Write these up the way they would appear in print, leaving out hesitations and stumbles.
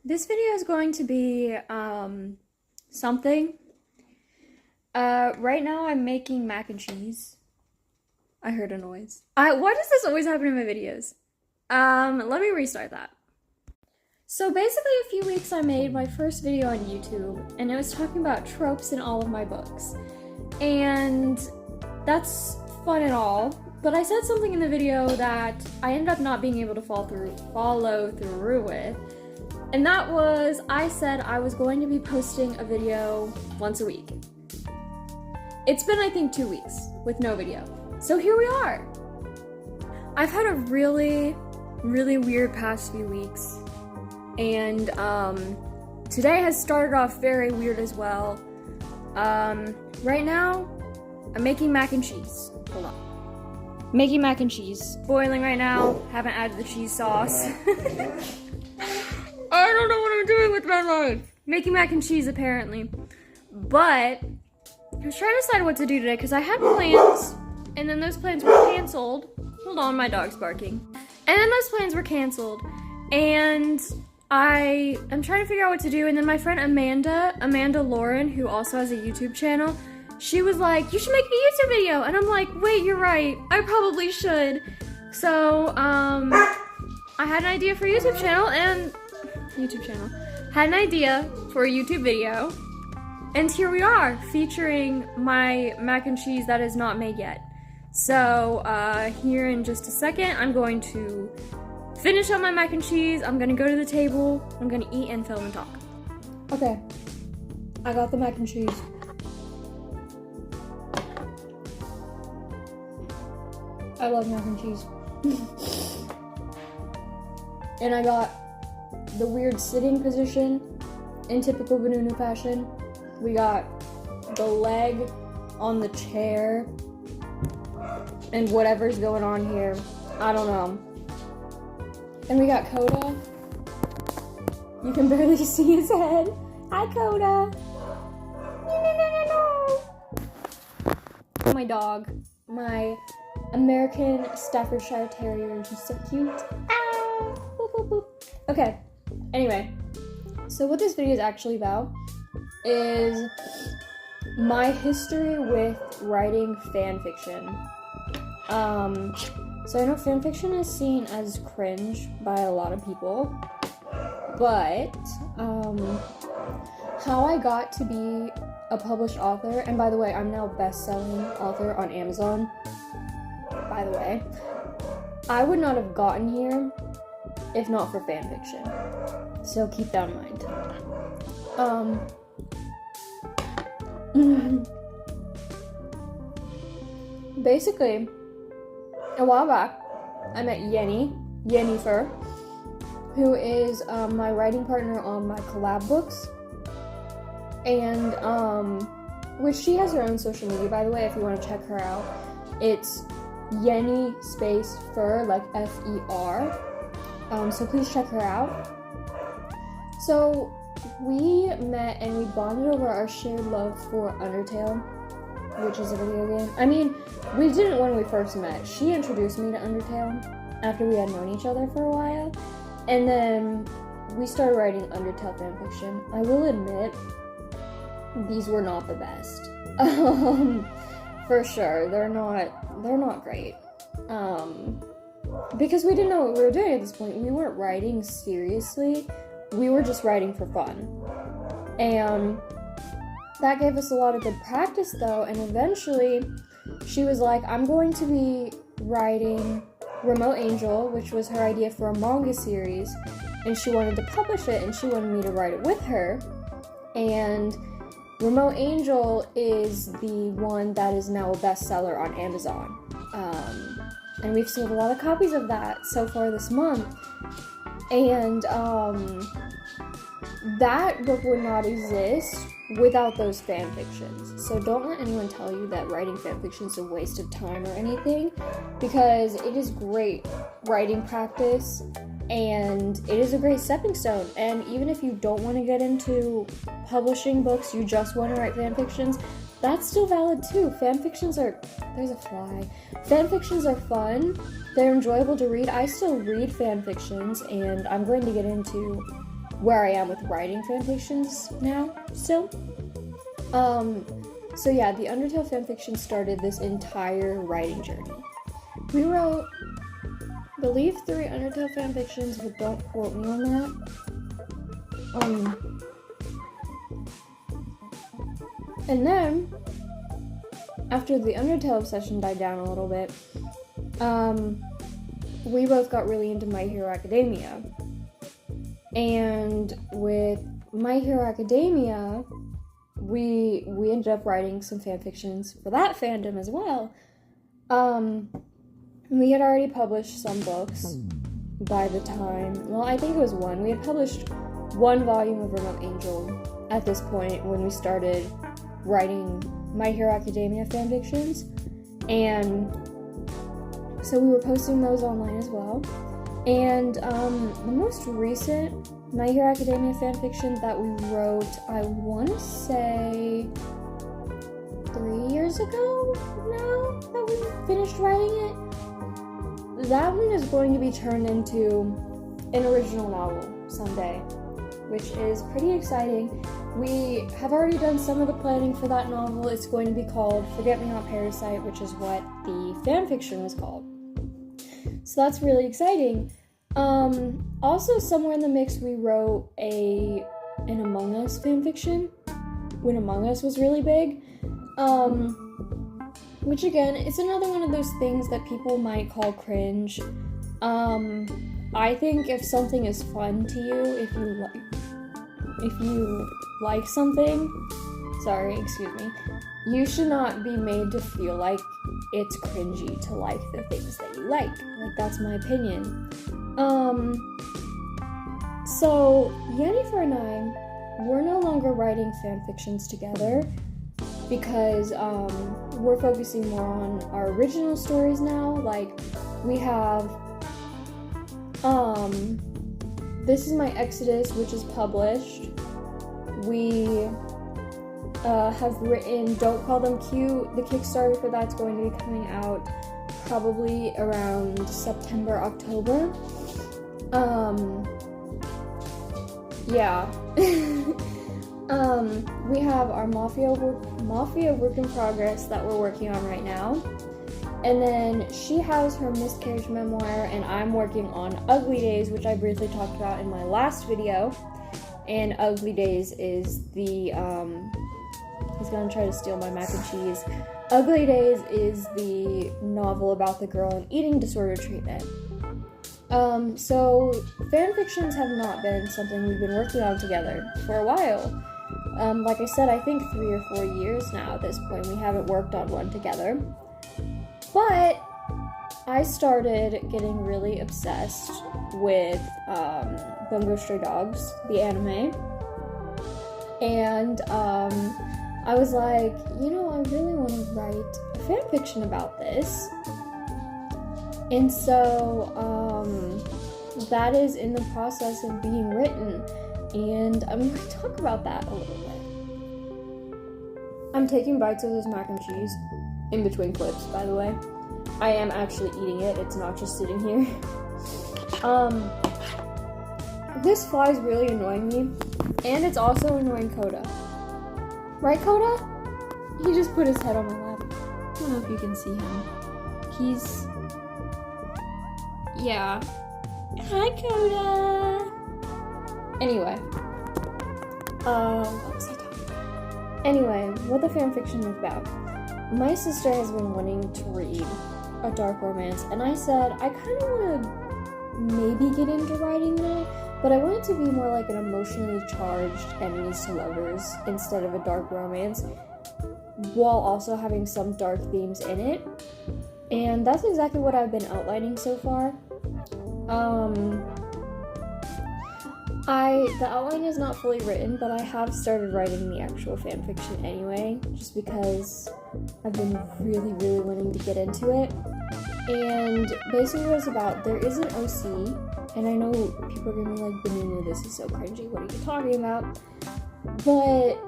This video is going to be, something. Right now I'm making mac and cheese. I heard a noise. Why does this always happen in my videos? Let me restart that. So basically a few weeks I made my first video on YouTube, and it was talking about tropes in all of my books. And that's fun and all, but I said something in the video that I ended up not being able to follow through with. And that was, I said I was going to be posting a video once a week. It's been, I think, 2 weeks with no video. So here we are. I've had a really weird past few weeks. And today has started off very weird as well. Right now, I'm making mac and cheese. Hold on. Making mac and cheese. Boiling right now. Haven't added the cheese sauce. I don't know what I'm doing with my life. Making mac and cheese, apparently. But I was trying to decide what to do today because I had plans, and then those plans were canceled. Hold on, my dog's barking. And then those plans were canceled, and I am trying to figure out what to do. And then my friend Amanda Lauren, who also has a YouTube channel, she was like, "You should make a YouTube video." And I'm like, "Wait, you're right. I probably should." So, I had an idea for a YouTube channel, had an idea for a YouTube video, and here we are, featuring my mac and cheese that is not made yet. So, here in just a second, I'm going to finish up my mac and cheese, I'm gonna go to the table, I'm gonna eat and film and talk. Okay, I got the mac and cheese. I love mac and cheese. And I got the weird sitting position in typical Vanunu fashion. We got the leg on the chair and whatever's going on here. I don't know. And we got Coda. You can barely see his head. Hi, Coda. No. My dog. My American Staffordshire Terrier. He's so cute. Ah! Boop, boop, boop. Okay. Anyway. So what this video is actually about is my history with writing fan fiction. So I know fan fiction is seen as cringe by a lot of people, but how I got to be a published author, and by the way, I'm now a best-selling author on Amazon, by the way, I would not have gotten here if not for fan fiction. So keep that in mind. Basically, a while back, I met Yennefer, who is my writing partner on my collab books, and which she has her own social media, by the way, if you want to check her out. It's Yenny space Fer, like F-E-R. So please check her out. So we met and we bonded over our shared love for Undertale, which is a video game. I mean, we didn't when we first met. She introduced me to Undertale after we had known each other for a while, and then we started writing Undertale fanfiction. I will admit, these were not the best. For sure, they're not great. Because we didn't know what we were doing at this point. We weren't writing seriously. We were just writing for fun. And that gave us a lot of good practice, though, and eventually she was like, "I'm going to be writing Remote Angel," which was her idea for a manga series, and she wanted to publish it, and she wanted me to write it with her. And Remote Angel is the one that is now a bestseller on Amazon. And we've sold a lot of copies of that so far this month. And that book would not exist without those fan fictions. So don't let anyone tell you that writing fan fiction is a waste of time or anything, because it is great writing practice and it is a great stepping stone. And even if you don't want to get into publishing books, you just want to write fan fictions, that's still valid too. Fan fictions are, there's a fly. Fan fictions are fun. They're enjoyable to read. I still read fan fictions, and I'm going to get into where I am with writing fanfictions now, still. So yeah, the Undertale fanfiction started this entire writing journey. We wrote, I believe, 3 Undertale fanfictions, but don't quote me on that. And then, after the Undertale obsession died down a little bit, we both got really into My Hero Academia. And with My Hero Academia, we ended up writing some fanfictions for that fandom as well. We had already published some books by the time, well, I think it was 1. We had published 1 volume of Remote Angel at this point when we started writing My Hero Academia fanfictions, and so we were posting those online as well. And the most recent My Hero Academia fanfiction that we wrote, I want to say 3 years ago now that we finished writing it. That one is going to be turned into an original novel someday, which is pretty exciting. We have already done some of the planning for that novel. It's going to be called Forget Me Not Parasite, which is what the fanfiction was called. So that's really exciting. Also, somewhere in the mix, we wrote an Among Us fanfiction when Among Us was really big. Which again, it's another one of those things that people might call cringe. I think if something is fun to you, if you like something, you should not be made to feel like it's cringy to like the things that you like. Like, that's my opinion. So Yennefer and I, we're no longer writing fanfictions together because we're focusing more on our original stories now. Like, we have This Is My Exodus, which is published. We have written Don't Call Them Cute. The Kickstarter for that's going to be coming out probably around September, October. Yeah. We have our Mafia work in progress that we're working on right now. And then she has her miscarriage memoir, and I'm working on Ugly Days, which I briefly talked about in my last video. And Ugly Days is the, he's gonna try to steal my mac and cheese. Ugly Days is the novel about the girl in eating disorder treatment. So fanfictions have not been something we've been working on together for a while. Like I said, I think 3 or 4 years now at this point we haven't worked on one together. But I started getting really obsessed with Bungo Stray Dogs, the anime. And I was like, you know, I really want to write a fanfiction about this. And so that is in the process of being written. And I'm going to talk about that a little bit. I'm taking bites of this mac and cheese in between clips, by the way. I am actually eating it. It's not just sitting here. This fly is really annoying me. And it's also annoying Coda. Right, Coda? He just put his head on my lap. I don't know if you can see him. He's... Yeah. Hi, Coda! Anyway. What was I talking about? Anyway, what the fanfiction is about. My sister has been wanting to read a dark romance, and I said, I kind of want to maybe get into writing that, but I want it to be more like an emotionally charged enemies to lovers instead of a dark romance, while also having some dark themes in it. And that's exactly what I've been outlining so far. The outline is not fully written, but I have started writing the actual fanfiction anyway, just because I've been really, really wanting to get into it. And basically what it's about, there is an OC, and I know people are gonna be like, Beninu, this is so cringy, what are you talking about? But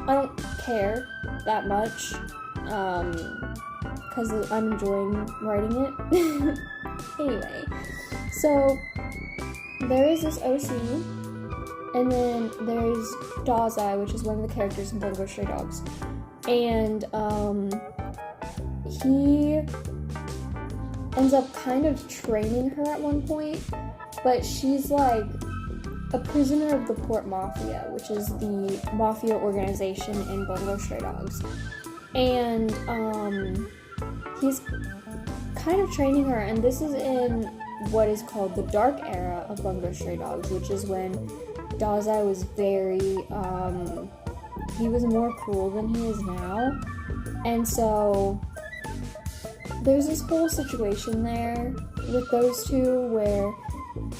I don't care that much, because I'm enjoying writing it. Anyway, so there is this OC, And then there's Dazai, which is one of the characters in Bungo Stray Dogs. And he ends up kind of training her at one point, but she's like a prisoner of the Port Mafia, which is the mafia organization in Bungo Stray Dogs. And he's kind of training her, and this is in what is called the dark era of Bungo Stray Dogs, which is when Dazai was very, he was more cruel than he is now. And so there's this whole situation there with those two where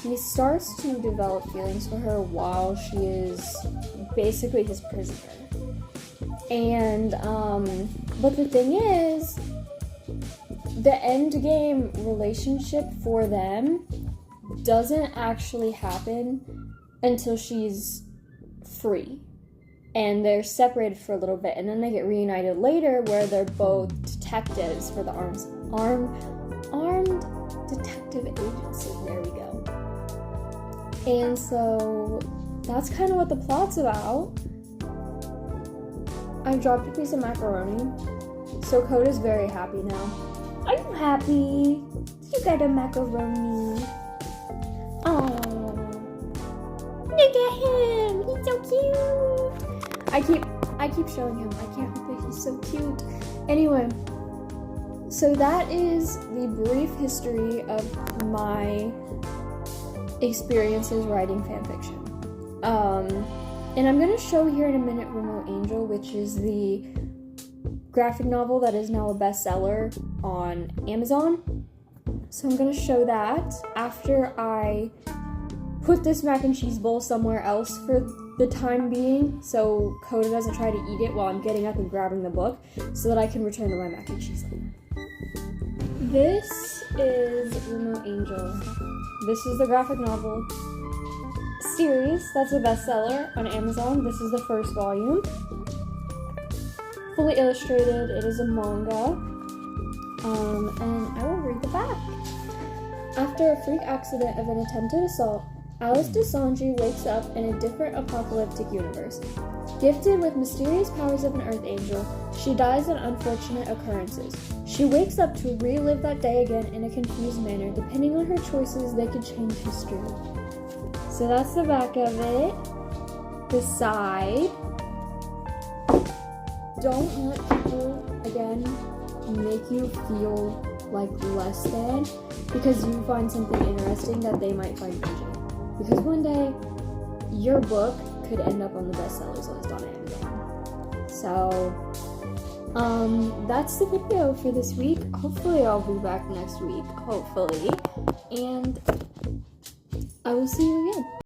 he starts to develop feelings for her while she is basically his prisoner. And, but the thing is, the end game relationship for them doesn't actually happen until she's free. And they're separated for a little bit, and then they get reunited later where they're both detectives for the armed detective agency. There we go. And so that's kind of what the plot's about. I dropped a piece of macaroni, so Coda's very happy now. Are you happy? You got a macaroni. Oh, look at him! He's so cute. I keep showing him. I can't help it. He's so cute. Anyway, so that is the brief history of my experiences writing fanfiction. And I'm gonna show here in a minute Remote Angel, which is the graphic novel that is now a bestseller on Amazon. So I'm gonna show that after I put this mac and cheese bowl somewhere else for the time being, so Coda doesn't try to eat it while I'm getting up and grabbing the book, so that I can return to my mac and cheese later. This is Remote Angel. This is the graphic novel series that's a bestseller on Amazon. This is the first volume. Fully illustrated. It is a manga. And I will read the back. After a freak accident of an attempted assault, Alice DeSange wakes up in a different apocalyptic universe. Gifted with mysterious powers of an Earth Angel, she dies in unfortunate occurrences. She wakes up to relive that day again in a confused manner. Depending on her choices, they could change history. So that's the back of it. The side. Don't let people, again, make you feel like less than because you find something interesting that they might find interesting. Because one day, your book could end up on the bestsellers list on Amazon. So, that's the video for this week. Hopefully I'll be back next week. Hopefully. And I will see you again.